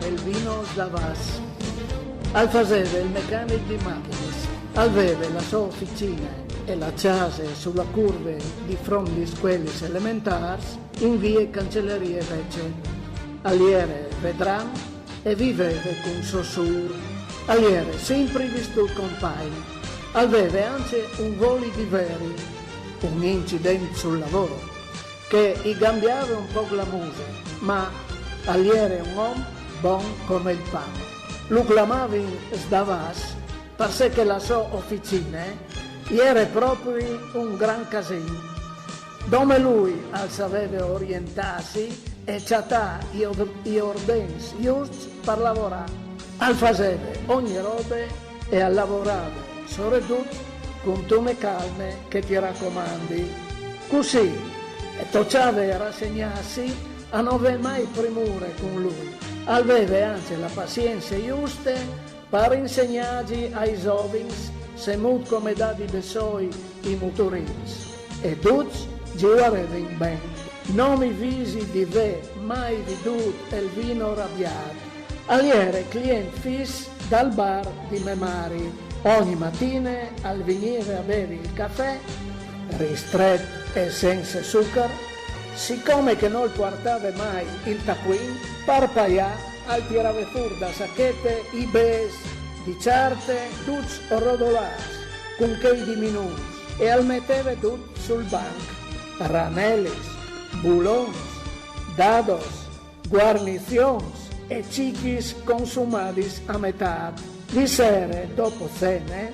Elvino Sdavas. Al faceva il meccanico di macchine, aveva la sua officina e la casa sulla curva di fronte di scuole elementari in via Cancellerie Vecchie. Aliere vedran e viveva con Saussure. Aliere sempre visto compagno. Aveva anche un volo di veri, un incidente sul lavoro, che gli cambiava un po' la musica, ma aliere un uomo buon come il pane. Lo chiamava in Sdavas perché la sua officina era proprio un gran casino, dove lui sapeva orientarsi e c'aveva gli ordini giusti per lavorare. Al faceva ogni roba e al lavorare, soprattutto con tome calme che ti raccomandi. Così, e toccava rassegnarsi a non avere mai premure con lui. Aveva anche la pazienza giusta per insegnargli ai giovani semut come dati dei suoi i motorini. E tutti giocavano bene. Non mi visi di ve mai veduto il vino arrabbiato. Aliere cliente fisso dal bar di Memari. Ogni mattina al venire a bere il caffè, ristretto e senza zucchero, siccome che non portava mai il taccuin, parpaia al tirava fuori da sacchette i bes di certe tutti rodolati, con che diminuti, e al metteva tutto sul banco. Ranelis, bulons, dados, guarnizions e cichis consumadis a metà. Di sera, dopo cene,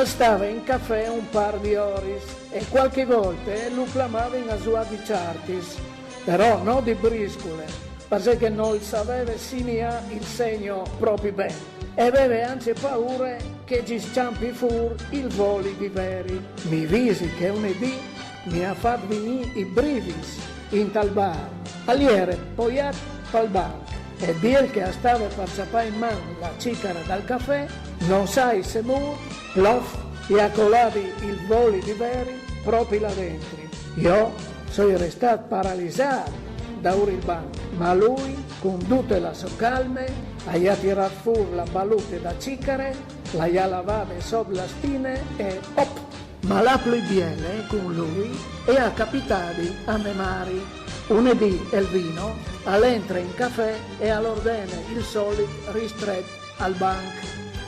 stava in caffè un par di oris e qualche volta lo clamava in sua di chartis, però non di briscole, perché non sapeva signa il segno proprio bene e aveva anche paura che ci scampi fuori il voli di veri. Mi visi che un dì mi ha fatto venire i brivis in tal bar, aliere poiat pal banco. E Biel che stava per ciappare in mano la ciccara dal caffè, non sai se mu, plof, e accolavi il voli di veri proprio là dentro. Io sono restato paralizzato da ora il banco, ma lui, con tutte le sue calme, ha tirato fuori la balutte da cicare, l'ha lavata sotto la spine e op! Ma la plebiele con lui e ha capitati a Memari. Unedì il vino all'entra in caffè e all'ordine il solito ristretto al banco.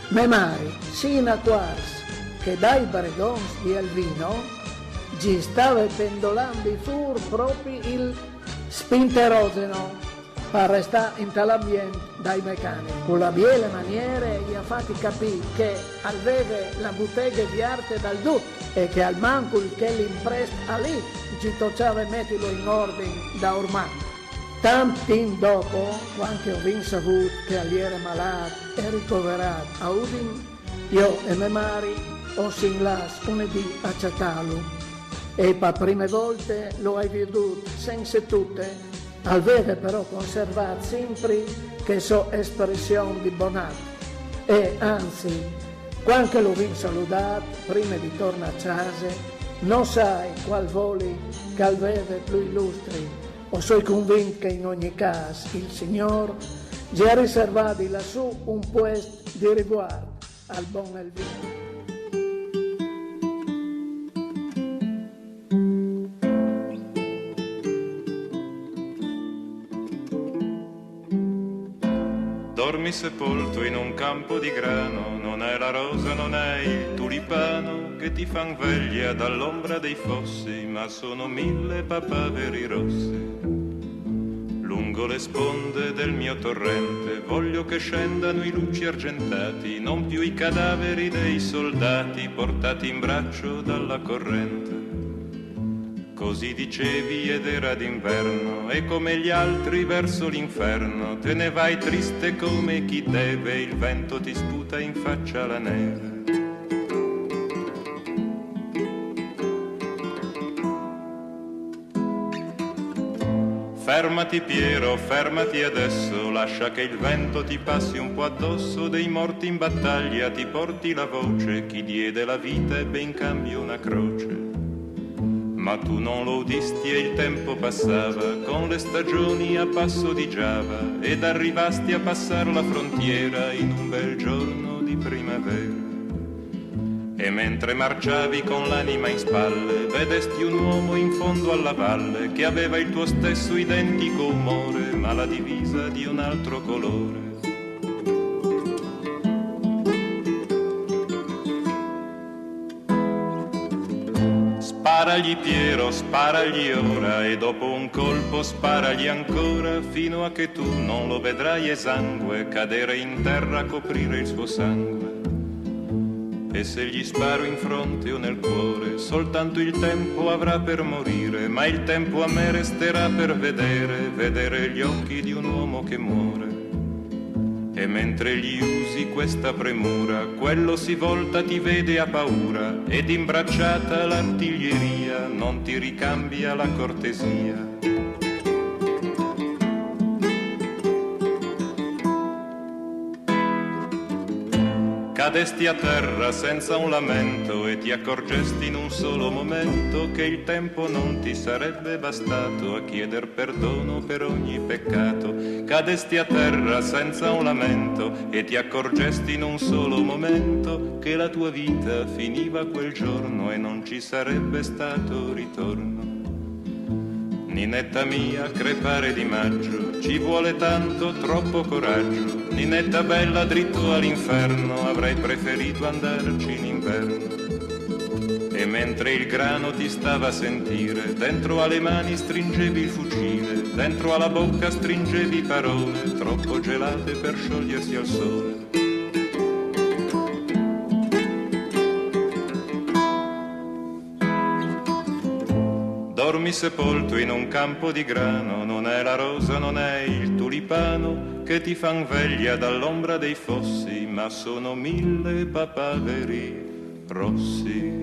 Memari, sino a quars che dai bredons di Elvino gli stava pendolando fuori proprio il spinteroseno per restare in tall'ambiente dai meccanici. Con la biele maniere gli ha fatti capire che aveva la bottega di arte dal tutto e che al manco il che l'impresta lì ci toccava metterlo in ordine da ormai. Tanti dopo, quando ho saputo che egli era malato e ricoverato a Udin, io e mia madre ho singlato unedì a Ciatalo e per prime volte lo hai veduto senza tutte, aveva però conservato sempre che sua espressione di bonato e anzi, quando l'ho salutato prima di tornare a casa, non sai qual voli che aveva più illustri, o sono convinto che in ogni caso il Signore ci ha riservato lassù un posto di riguardo al buon Elvino. Dormi sepolto in un campo di grano, non è la rosa, non è il tulipano che ti fan veglia dall'ombra dei fossi, ma sono 1000 papaveri rossi. Lungo le sponde del mio torrente voglio che scendano i luci argentati, non più i cadaveri dei soldati portati in braccio dalla corrente. Così dicevi ed era d'inverno e come gli altri verso l'inferno te ne vai triste come chi deve, il vento ti sputa in faccia la neve. Fermati Piero, fermati adesso, lascia che il vento ti passi un po' addosso, dei morti in battaglia ti porti la voce, chi diede la vita ebbe in cambio una croce. Ma tu non lo udisti e il tempo passava con le stagioni a passo di Giava ed arrivasti a passar la frontiera in un bel giorno di primavera. E mentre marciavi con l'anima in spalle vedesti un uomo in fondo alla valle che aveva il tuo stesso identico umore ma la divisa di un altro colore. Sparagli Piero, sparagli ora e dopo un colpo sparagli ancora fino a che tu non lo vedrai esangue cadere in terra a coprire il suo sangue. E se gli sparo in fronte o nel cuore soltanto il tempo avrà per morire, ma il tempo a me resterà per vedere gli occhi di un uomo che muore. E mentre gli usi questa premura, quello si volta, ti vede a paura, ed imbracciata l'artiglieria non ti ricambia la cortesia. Cadesti a terra senza un lamento e ti accorgesti in un solo momento che il tempo non ti sarebbe bastato a chieder perdono per ogni peccato. Cadesti a terra senza un lamento e ti accorgesti in un solo momento che la tua vita finiva quel giorno e non ci sarebbe stato ritorno. Ninetta mia, crepare di maggio, ci vuole tanto, troppo coraggio. Ninetta bella, dritto all'inferno, avrei preferito andarci in inverno. E mentre il grano ti stava a sentire, dentro alle mani stringevi il fucile, dentro alla bocca stringevi parole, troppo gelate per sciogliersi al sole. Dormi sepolto in un campo di grano, non è la rosa, non è il tulipano che ti fan veglia dall'ombra dei fossi, ma sono 1000 papaveri rossi.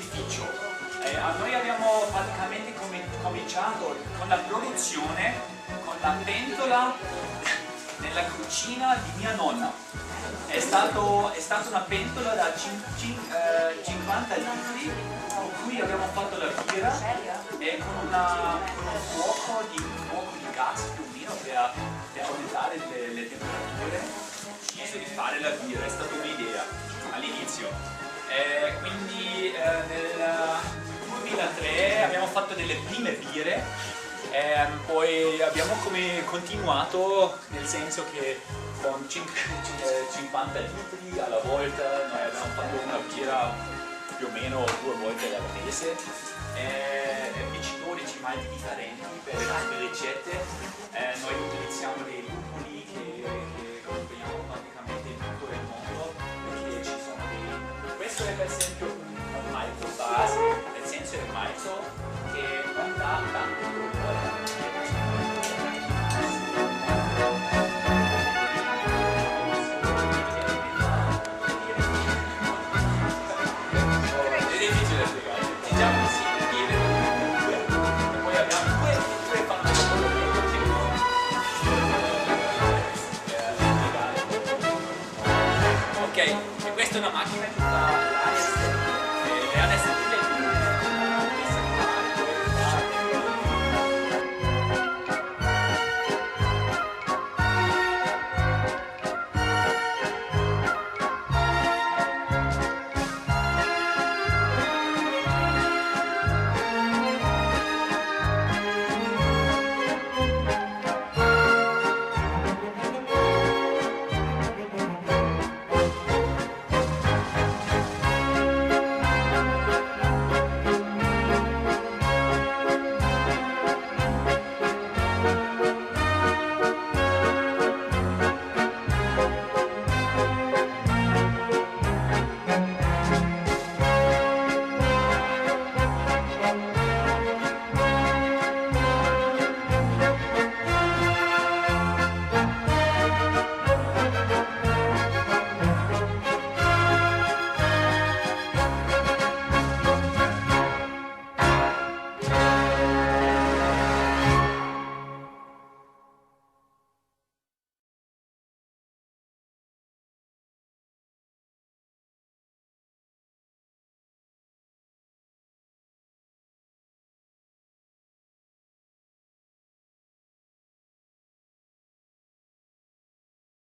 birrificio. Noi abbiamo praticamente cominciato con la produzione con la pentola nella cucina di mia nonna. È stata una pentola da 50 litri con cui abbiamo fatto la birra e con un fuoco di gas più o meno per aumentare le temperature. Deciso di fare la birra, è stata un'idea all'inizio. Quindi nel 2003 abbiamo fatto delle prime birre, poi abbiamo continuato, nel senso che con 50 litri alla volta noi abbiamo fatto una birra più o meno 2 volte al mese, vincitori di malti differenti per le ricette. Noi utilizziamo dei lupuli che compriamo praticamente in tutto il mondo, perché ci sono questo è per esempio un malto base, nel senso è un malto che non dà tanto colore.